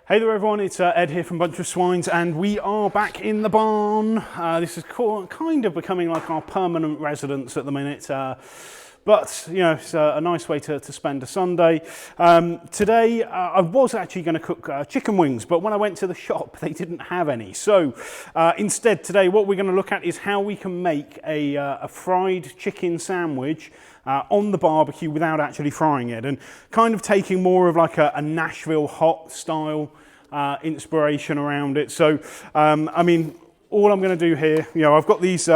Hey there everyone, it's Ed here from Bunch of Swines and we are back in the barn. This is kind of becoming like our permanent residence at the minute, but you know, it's a nice way to spend a Sunday. Today I was actually going to cook chicken wings, but when I went to the shop they didn't have any. So instead today what we're going to look at is how we can make a fried chicken sandwich on the barbecue without actually frying it, and kind of taking more of like a Nashville hot style inspiration around it. So I mean, all I'm going to do here, you know, I've got these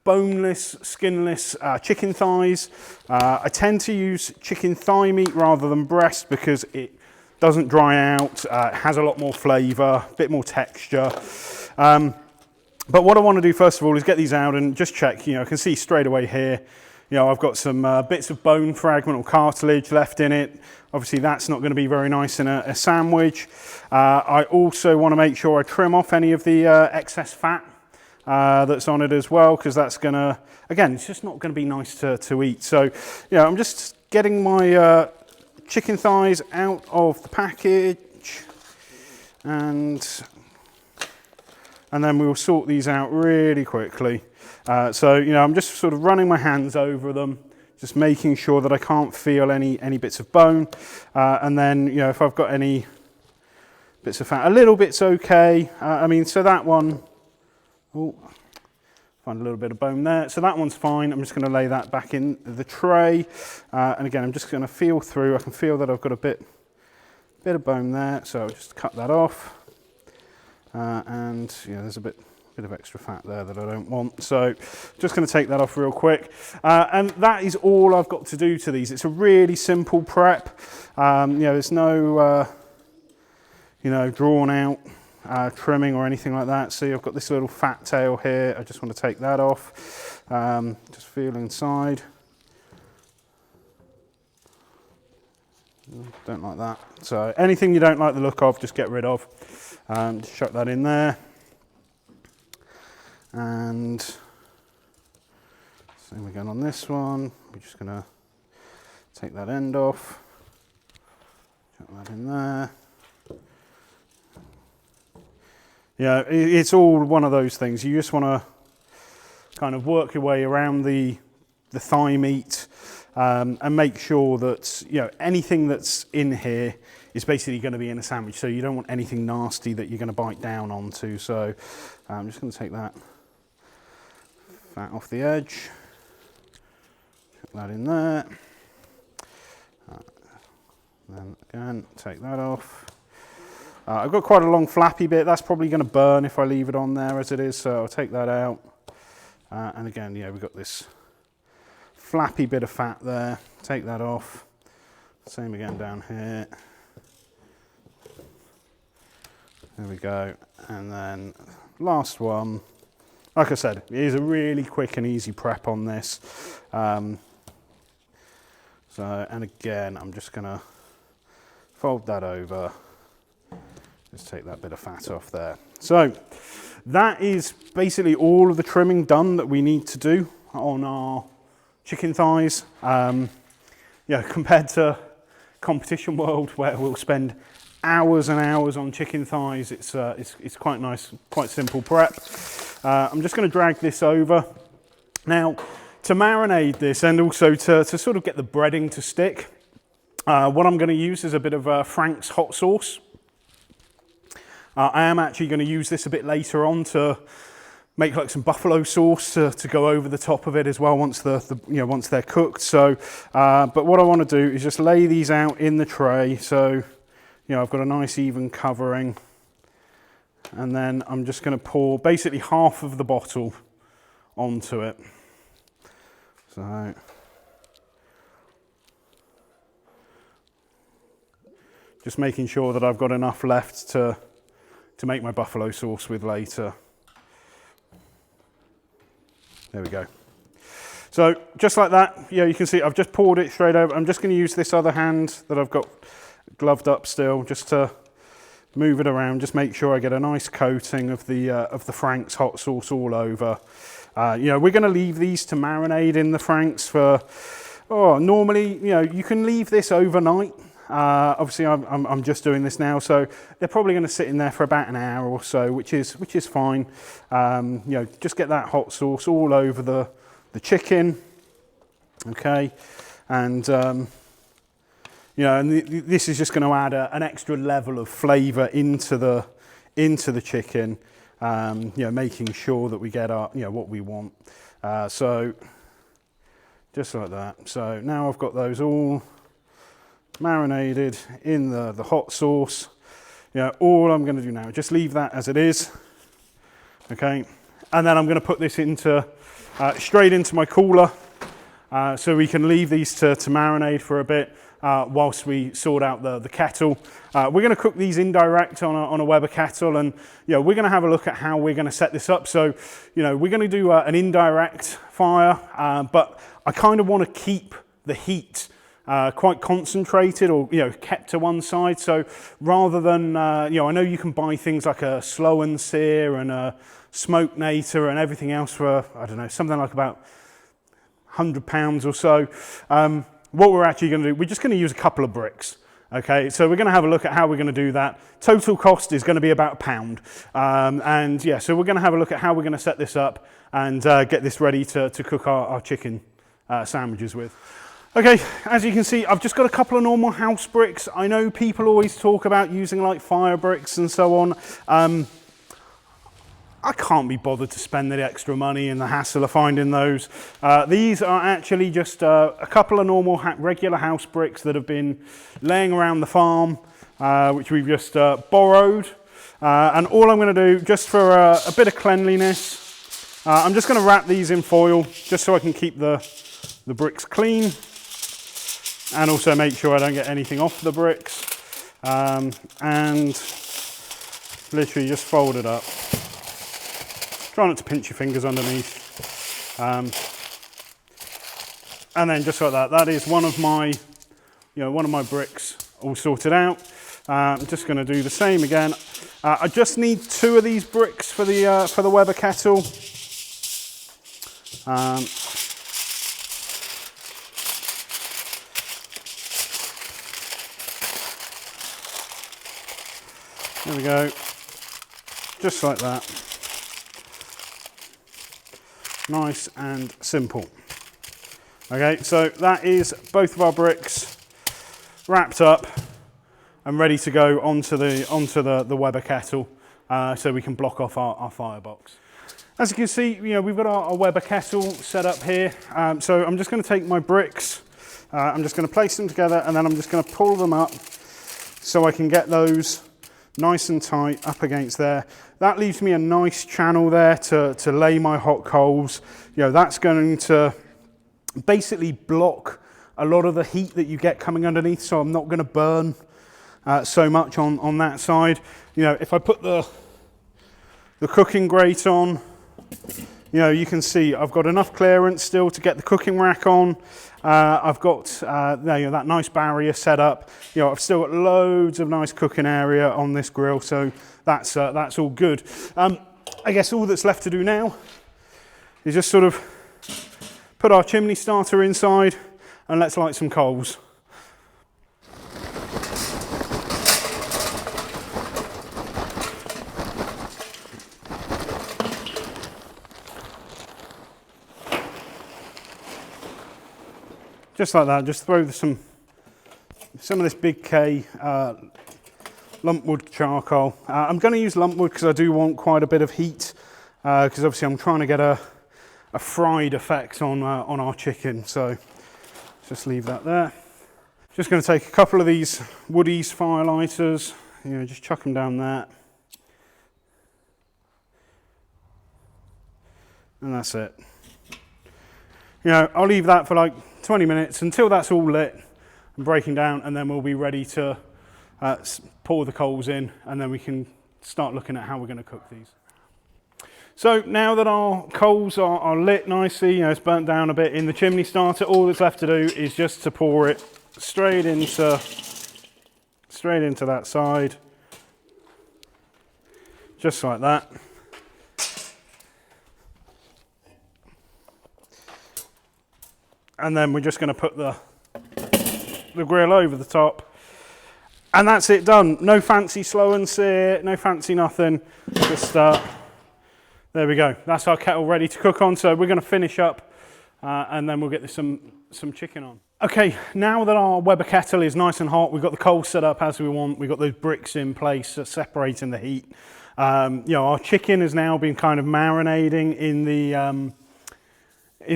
boneless, skinless chicken thighs. I tend to use chicken thigh meat rather than breast because it doesn't dry out, it has a lot more flavour, a bit more texture. But what I want to do first of all is get these out and just check. You know, I can see straight away here, you know, I've got some bits of bone fragment or cartilage left in it. Obviously that's not going to be very nice in a sandwich. I also want to make sure I trim off any of the excess fat that's on it as well, because that's going to, again, it's just not going to be nice to eat. So, yeah, I'm just getting my chicken thighs out of the package, and then we'll sort these out really quickly. So, you know, I'm just sort of running my hands over them, just making sure that I can't feel any bits of bone. And then, you know, if I've got any bits of fat, a little bit's okay. I mean, so that one, oh, find a little bit of bone there. So that one's fine. I'm just going to lay that back in the tray. And again, I'm just going to feel through. I can feel that I've got a bit of bone there. So I'll just cut that off. And, you know, there's a bit of extra fat there that I don't want, so just going to take that off real quick, and that is all I've got to do to these. It's a really simple prep. You know, there's no you know, drawn out trimming or anything like that. See, I've got this little fat tail here. I just want to take that off. Just feel inside. Don't like that. So anything you don't like the look of, just get rid of. Just chuck that in there. And same again on this one. We're just going to take that end off, chuck that in there. Yeah, it's all one of those things. You just want to kind of work your way around the thigh meat, and make sure that, you know, anything that's in here is basically going to be in a sandwich. So you don't want anything nasty that you're going to bite down onto. So I'm just going to take that fat off the edge, put that in there, then again take that off. I've got quite a long flappy bit, that's probably going to burn if I leave it on there as it is, so I'll take that out. And again, yeah, we've got this flappy bit of fat there, take that off. Same again down here. There we go. And then last one. Like I said, it is a really quick and easy prep on this. And again, I'm just going to fold that over. Just take that bit of fat off there. So that is basically all of the trimming done that we need to do on our chicken thighs. Yeah, compared to competition world where we'll spend hours and hours on chicken thighs, it's quite nice, quite simple prep. I'm just going to drag this over. Now, to marinate this and also to sort of get the breading to stick, what I'm going to use is a bit of Frank's hot sauce. I am actually going to use this a bit later on to make like some buffalo sauce to go over the top of it as well once once they're cooked. So, but what I want to do is just lay these out in the tray. So, you know, I've got a nice even covering. And then I'm just going to pour basically half of the bottle onto it. So just making sure that I've got enough left to make my buffalo sauce with later. There we go. So just like that, yeah, you can see I've just poured it straight over. I'm just going to use this other hand that I've got gloved up still, just to move it around, just make sure I get a nice coating of the Frank's hot sauce all over. You know, we're going to leave these to marinate in the Frank's for, normally, you know, you can leave this overnight. Obviously, I'm just doing this now, so they're probably going to sit in there for about an hour or so, which is fine. You know, just get that hot sauce all over the chicken, okay, and you know, and this is just going to add an extra level of flavour into the chicken. You know, making sure that we get our, you know, what we want. So just like that. So now I've got those all marinated in the hot sauce. You know, all I'm going to do now, just leave that as it is. Okay, and then I'm going to put this into straight into my cooler, so we can leave these to marinate for a bit. Whilst we sort out the kettle. We're going to cook these indirect on a Weber kettle, and you know, we're going to have a look at how we're going to set this up. So, you know, we're going to do an indirect fire, but I kind of want to keep the heat quite concentrated, or you know, kept to one side. So rather than you know, I know you can buy things like a slow and sear and a smoke nator and everything else for, I don't know, something like about £100 or so. What we're actually going to do, we're just going to use a couple of bricks. Okay, so we're going to have a look at how we're going to do that. Total cost is going to be about £1. And yeah, so we're going to have a look at how we're going to set this up and get this ready to cook our chicken sandwiches with. Okay, as you can see, I've just got a couple of normal house bricks. I know people always talk about using like fire bricks and so on. I can't be bothered to spend the extra money and the hassle of finding those. These are actually just a couple of normal regular house bricks that have been laying around the farm, which we've just borrowed. And all I'm going to do, just for a bit of cleanliness, I'm just going to wrap these in foil, just so I can keep the bricks clean, and also make sure I don't get anything off the bricks. And literally just fold it up. Try not to pinch your fingers underneath. And then just like that, that is one of my bricks all sorted out. I'm just going to do the same again. I just need 2 of these bricks for the Weber kettle. There we go, just like that. Nice and simple. Okay, so that is both of our bricks wrapped up and ready to go onto the Weber kettle, so we can block off our firebox. As you can see, you know, we've got our Weber kettle set up here. So I'm just going to take my bricks, I'm just going to place them together, and then I'm just going to pull them up so I can get those nice and tight up against there. That leaves me a nice channel there to lay my hot coals. You know, that's going to basically block a lot of the heat that you get coming underneath, so I'm not going to burn so much on that side. You know, if I put the cooking grate on, you know, you can see I've got enough clearance still to get the cooking rack on. I've got you know, that nice barrier set up. You know, I've still got loads of nice cooking area on this grill, so that's all good. I guess all that's left to do now is just sort of put our chimney starter inside and let's light some coals. Just like that, just throw some of this Big K lumpwood charcoal. I'm going to use lumpwood because I do want quite a bit of heat, because obviously I'm trying to get a fried effect on our chicken, so just leave that there. Just going to take a couple of these Woodies fire lighters, you know, just chuck them down there. And that's it. You know, I'll leave that for like 20 minutes until that's all lit and breaking down, and then we'll be ready to pour the coals in, and then we can start looking at how we're going to cook these. So now that our coals are lit nicely, you know, it's burnt down a bit in the chimney starter, all that's left to do is just to pour it straight into that side, just like that. And then we're just going to put the grill over the top, And that's it done. No fancy slow and sear, no fancy nothing. Just, there we go. That's our kettle ready to cook on. So we're going to finish up and then we'll get some chicken on. Okay, now that our Weber kettle is nice and hot, we've got the coals set up as we want, we've got those bricks in place separating the heat. You know, our chicken has now been kind of marinating in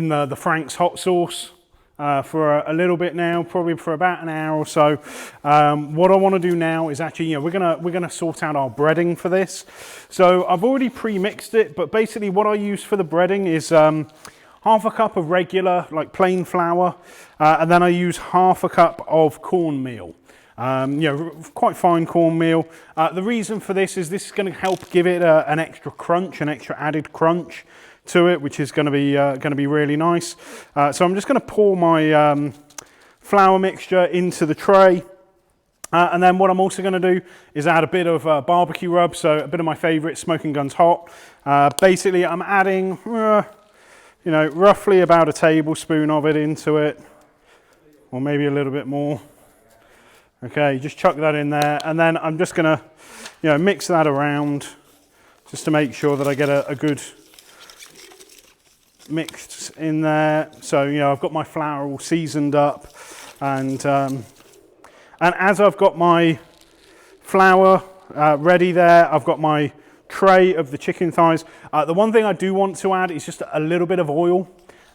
the Frank's hot sauce for a little bit now, probably for about an hour or so. What I want to do now is actually, you know, we're gonna sort out our breading for this. So I've already pre-mixed it, but basically what I use for the breading is half a cup of regular, like plain flour, and then I use half a cup of cornmeal. You know, quite fine cornmeal. The reason for this is going to help give it an extra crunch, an extra added crunch to it, which is going to be really nice. So I'm just going to pour my flour mixture into the tray. And then what I'm also going to do is add a bit of barbecue rub, so a bit of my favourite, Smoking Guns Hot. Basically, I'm adding, you know, roughly about a tablespoon of it into it, or maybe a little bit more. Okay, just chuck that in there, and then I'm just gonna, you know, mix that around just to make sure that I get a good mix in there. So, you know, I've got my flour all seasoned up, and as I've got my flour ready there, I've got my tray of the chicken thighs. The one thing I do want to add is just a little bit of oil.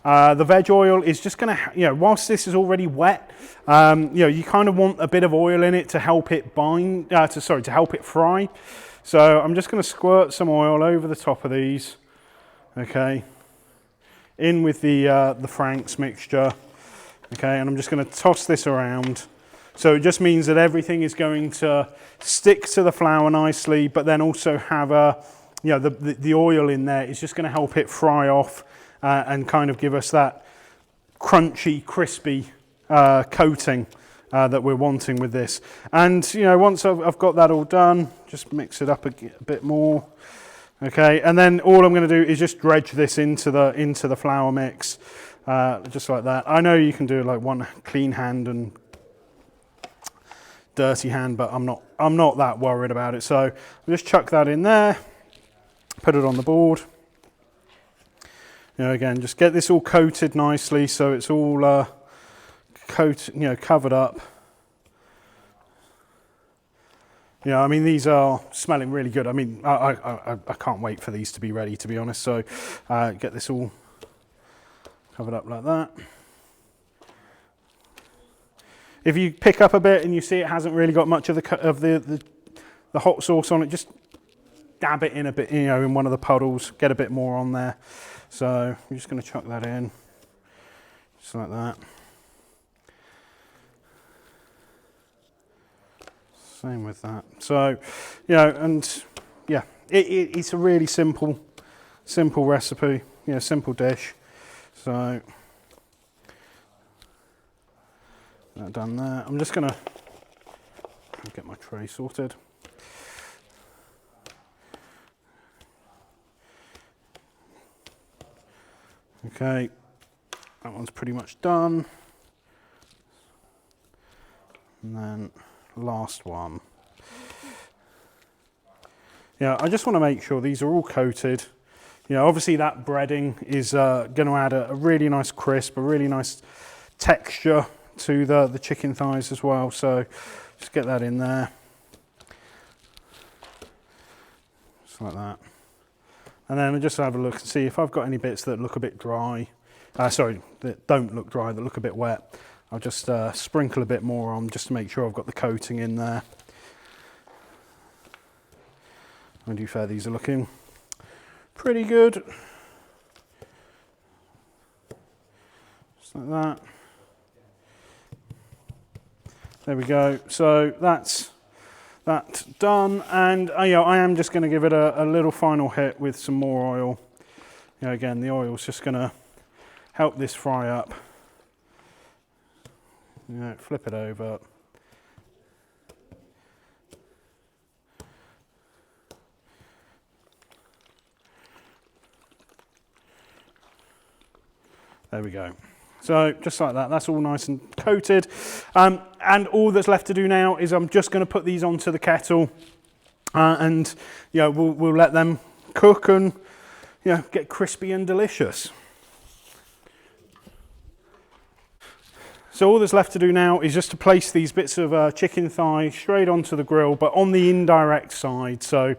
The veg oil is just going to, you know, whilst this is already wet, you know, you kind of want a bit of oil in it to help it bind, to help it fry. So I'm just going to squirt some oil over the top of these, okay, in with the Frank's mixture, okay, and I'm just going to toss this around. So it just means that everything is going to stick to the flour nicely, but then also have you know, the oil in there is just going to help it fry off and kind of give us that crunchy, crispy coating that we're wanting with this. And, you know, once I've got that all done, just mix it up a bit more. Okay, and then all I'm going to do is just dredge this into the flour mix, just like that. I know you can do like one clean hand and dirty hand, but I'm not that worried about it. So I'll just chuck that in there, put it on the board. You know, again, just get this all coated nicely so it's all coated, you know, covered up. You know, I mean, these are smelling really good. I mean, I can't wait for these to be ready, to be honest. So get this all covered up like that. If you pick up a bit and you see it hasn't really got much of the hot sauce on it, just dab it in a bit, you know, in one of the puddles, get a bit more on there. So I'm just going to chuck that in, just like that. Same with that. So, you know, and yeah, it's a really simple recipe, you know, simple dish. So that done there. I'm just going to get my tray sorted. Okay, that one's pretty much done. And then last one. Yeah, I just want to make sure these are all coated. You know, obviously that breading is going to add a really nice crisp, a really nice texture to the chicken thighs as well. So just get that in there. Just like that. And then I'll just have a look and see if I've got any bits that look a bit dry. Sorry, that don't look dry, that look a bit wet. I'll just sprinkle a bit more on just to make sure I've got the coating in there. And to be fair, these are looking pretty good. Just like that. There we go. So that's that done, and you know, I am just going to give it a little final hit with some more oil. You know, again, the oil's just going to help this fry up. You know, flip it over. There we go. So just like that, that's all nice and coated. And all that's left to do now is I'm just going to put these onto the kettle, and we'll let them cook and get crispy and delicious. So all that's left to do now is just to place these bits of chicken thigh straight onto the grill, but on the indirect side. So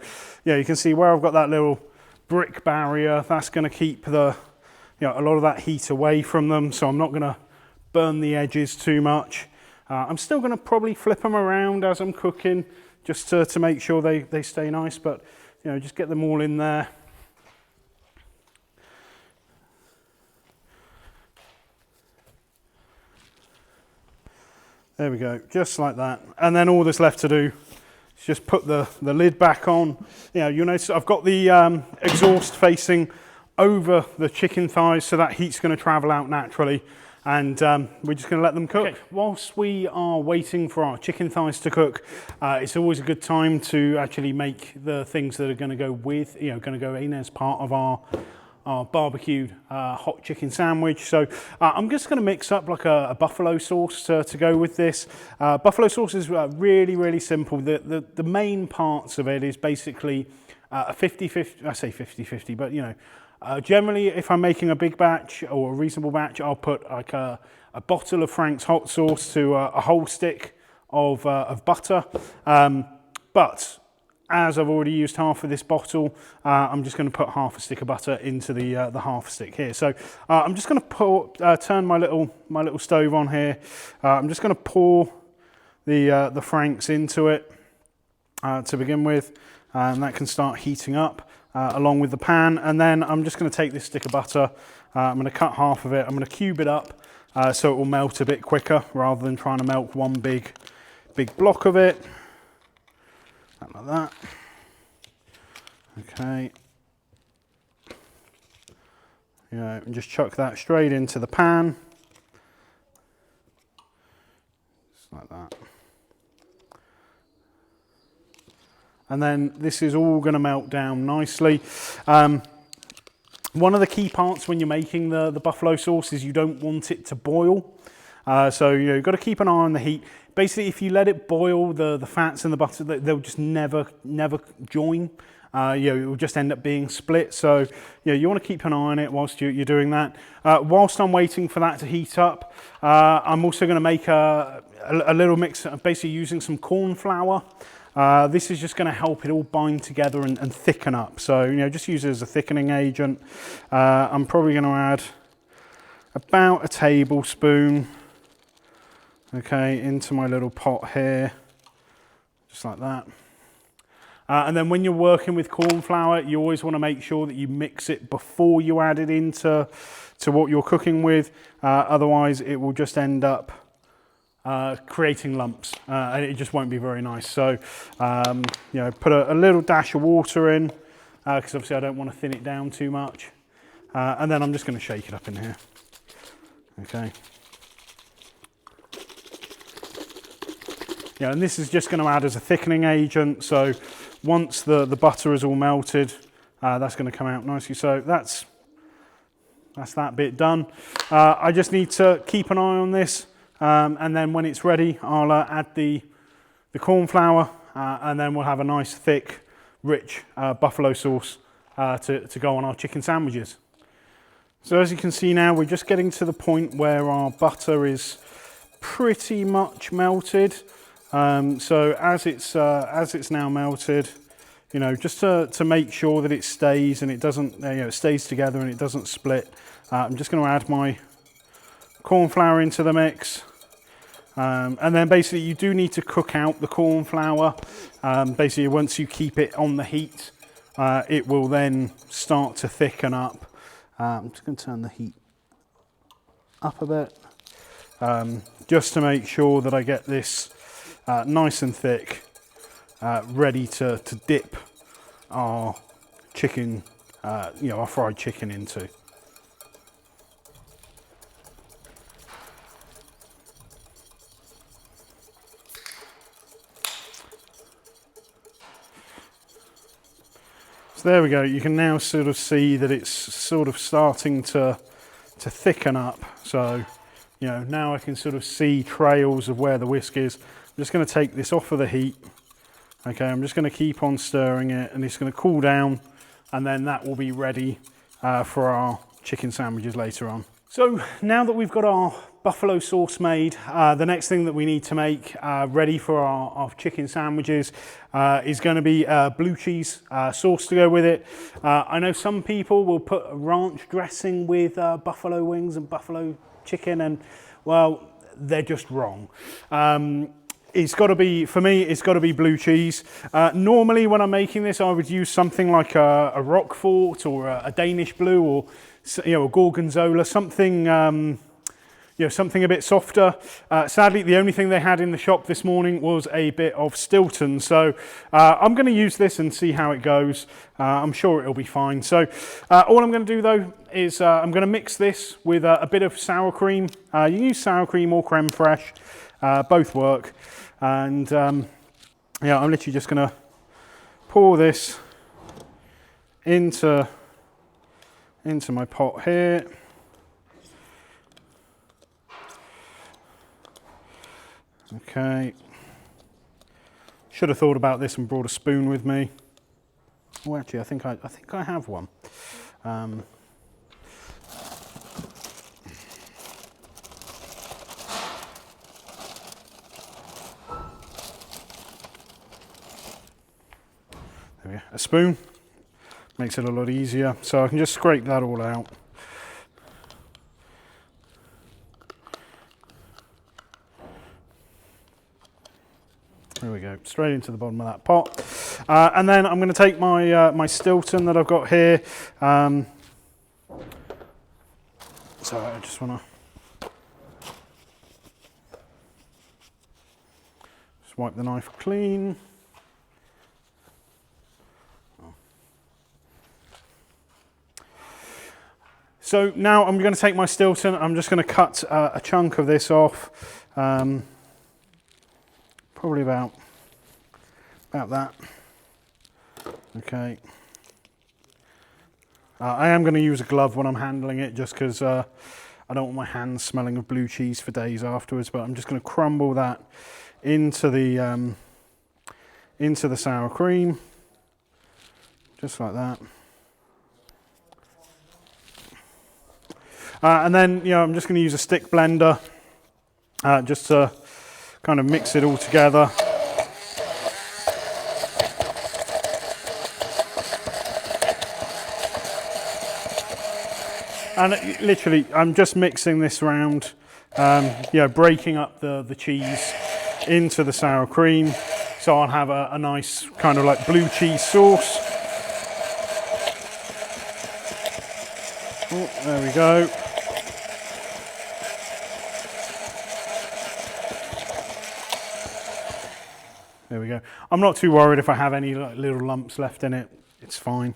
you can see where I've got that little brick barrier. That's going to keep a lot of that heat away from them, so I'm not going to burn the edges too much. I'm still going to probably flip them around as I'm cooking, just to make sure they stay nice, but just get them all in there. There we go, just like that. And then all that's left to do is just put the lid back on. You'll notice I've got the exhaust facing over the chicken thighs, so that heat's going to travel out naturally. And we're just going to let them cook. Okay. Whilst we are waiting for our chicken thighs to cook, it's always a good time to actually make the things that are going to go with, going to go in as part of our barbecued hot chicken sandwich. So I'm just going to mix up like a buffalo sauce to go with this. Buffalo sauce is really, really simple. The main parts of it is basically a 50-50, I say 50-50, but generally if I'm making a big batch or a reasonable batch, I'll put like a bottle of Frank's hot sauce to a whole stick of butter. But as I've already used half of this bottle, I'm just going to put half a stick of butter into the half stick here. So I'm just going to turn my little stove on here. I'm just going to pour the Frank's into it to begin with, and that can start heating up along with the pan. And then I'm just going to take this stick of butter. I'm going to cut half of it. I'm going to cube it up so it will melt a bit quicker rather than trying to melt one big block of it. Like that. Okay. And just chuck that straight into the pan. Just like that. And then this is all going to melt down nicely. One of the key parts when you're making the buffalo sauce is you don't want it to boil. So you've got to keep an eye on the heat. Basically, if you let it boil, the fats and the butter, they'll just never join. It will just end up being split. So you want to keep an eye on it whilst you're doing that. Whilst I'm waiting for that to heat up, I'm also going to make a little mix, basically using some corn flour. This is just going to help it all bind together and thicken up. So just use it as a thickening agent. I'm probably going to add about a tablespoon. Okay, into my little pot here, just like that. And then when you're working with corn flour, you always want to make sure that you mix it before you add it into what you're cooking with. Otherwise, it will just end up creating lumps, and it just won't be very nice. So, put a little dash of water in, because obviously I don't want to thin it down too much. And then I'm just going to shake it up in here. Okay. And this is just going to add as a thickening agent. So once the butter is all melted, that's going to come out nicely. So that's that bit done. I just need to keep an eye on this, and then when it's ready, I'll add the corn flour, and then we'll have a nice thick, rich buffalo sauce to go on our chicken sandwiches. So as you can see now, we're just getting to the point where our butter is pretty much melted. So as it's now melted, just to make sure that it stays and it doesn't, it stays together and it doesn't split. I'm just going to add my corn flour into the mix, and then basically you do need to cook out the corn flour. Basically, once you keep it on the heat, it will then start to thicken up. I'm just going to turn the heat up a bit, just to make sure that I get this nice and thick, ready to dip our chicken, our fried chicken into. So there we go. You can now sort of see that it's sort of starting to thicken up. So You know, now I can sort of see trails of where the whisk is. I'm just going to take this off of the heat. Okay, I'm just going to keep on stirring it, and it's going to cool down, and then that will be ready for our chicken sandwiches later on. So now that we've got our buffalo sauce made, the next thing that we need to make ready for our chicken sandwiches is going to be blue cheese sauce to go with it. I know some people will put a ranch dressing with buffalo wings and buffalo chicken, and well, they're just wrong. It's got to be, for me, it's got to be blue cheese. Normally when I'm making this, I would use something like a Roquefort or a Danish blue, or a Gorgonzola, something something a bit softer. Sadly, the only thing they had in the shop this morning was a bit of Stilton, so I'm going to use this and see how it goes. I'm sure it'll be fine. So all I'm going to do though is I'm going to mix this with a bit of sour cream. You can use sour cream or creme fraiche, both work. And I'm literally just going to pour this into my pot here. Okay. Should have thought about this and brought a spoon with me. Oh, actually, I think I have one. There we go. A spoon makes it a lot easier, so I can just scrape that all out. There we go, straight into the bottom of that pot. And then I'm going to take my my Stilton that I've got here. So I just want to just wipe the knife clean. So now I'm going to take my Stilton. I'm just going to cut a chunk of this off. Probably about that. Okay. I am going to use a glove when I'm handling it, just because I don't want my hands smelling of blue cheese for days afterwards. But I'm just going to crumble that into the sour cream, just like that. And then I'm just going to use a stick blender just to kind of mix it all together. And literally, I'm just mixing this around, breaking up the cheese into the sour cream, so I'll have a nice kind of like blue cheese sauce. Oh, there we go. There we go. I'm not too worried if I have any little lumps left in it. It's fine.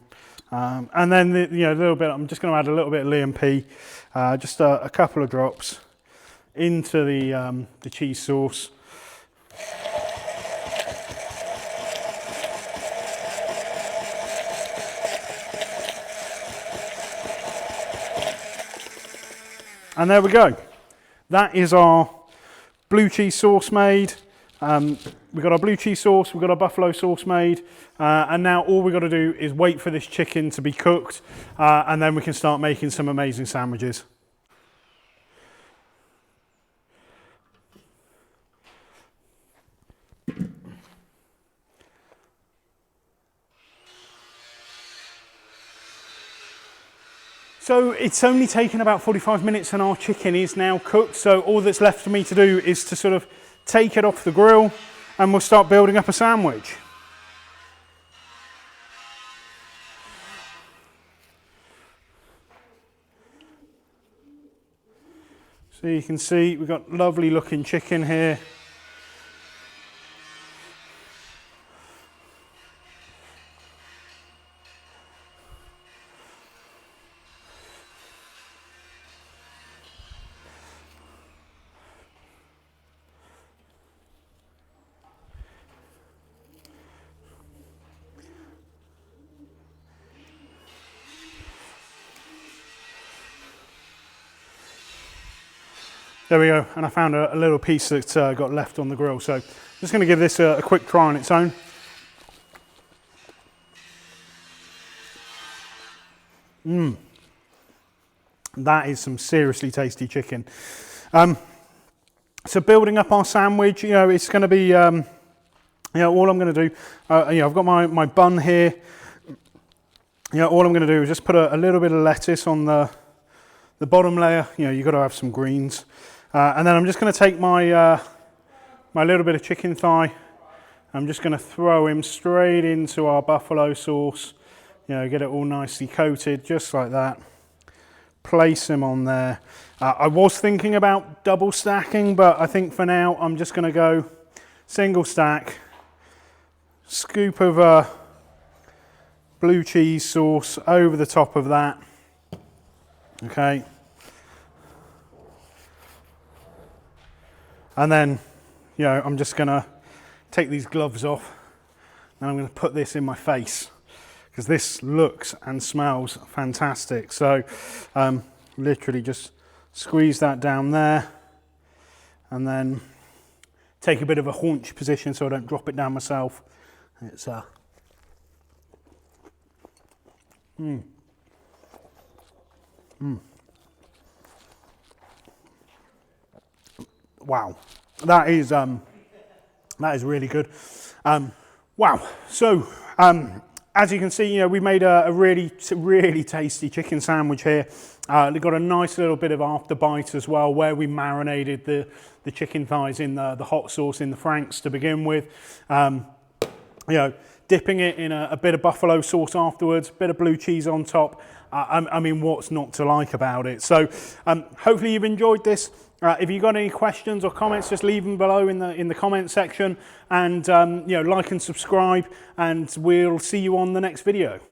And then a little bit. I'm just going to add a little bit of Liam P, just a couple of drops into the cheese sauce. And there we go. That is our blue cheese sauce made. We've got our blue cheese sauce, we've got our buffalo sauce made, and now all we've got to do is wait for this chicken to be cooked, and then we can start making some amazing sandwiches. So it's only taken about 45 minutes and our chicken is now cooked, so all that's left for me to do is to sort of take it off the grill and we'll start building up a sandwich. So you can see we've got lovely looking chicken here. There we go, and I found a little piece that got left on the grill. So I'm just going to give this a quick try on its own. That is some seriously tasty chicken. So building up our sandwich, you know, it's going to be, you know, all I'm going to do, you know, I've got my bun here. You know, all I'm going to do is just put a little bit of lettuce on the bottom layer. You know, you've got to have some greens. And then I'm just going to take my little bit of chicken thigh. I'm just going to throw him straight into our buffalo sauce. You know, get it all nicely coated, just like that. Place him on there. I was thinking about double stacking, but I think for now I'm just going to go single stack. Scoop of blue cheese sauce over the top of that. Okay. And then, you know, I'm just going to take these gloves off and I'm going to put this in my face, because this looks and smells fantastic. So literally just squeeze that down there and then take a bit of a haunch position so I don't drop it down myself. It's wow, that is really good. Wow, so as you can see, you know, we made a really tasty chicken sandwich here. We've got a nice little bit of after bite as well, where we marinated the chicken thighs in the hot sauce in the Franks to begin with. You know, dipping it in a bit of buffalo sauce afterwards, bit of blue cheese on top. I mean, what's not to like about it? So hopefully you've enjoyed this. If you've got any questions or comments, just leave them below in the comment section, and you know, like and subscribe, and we'll see you on the next video.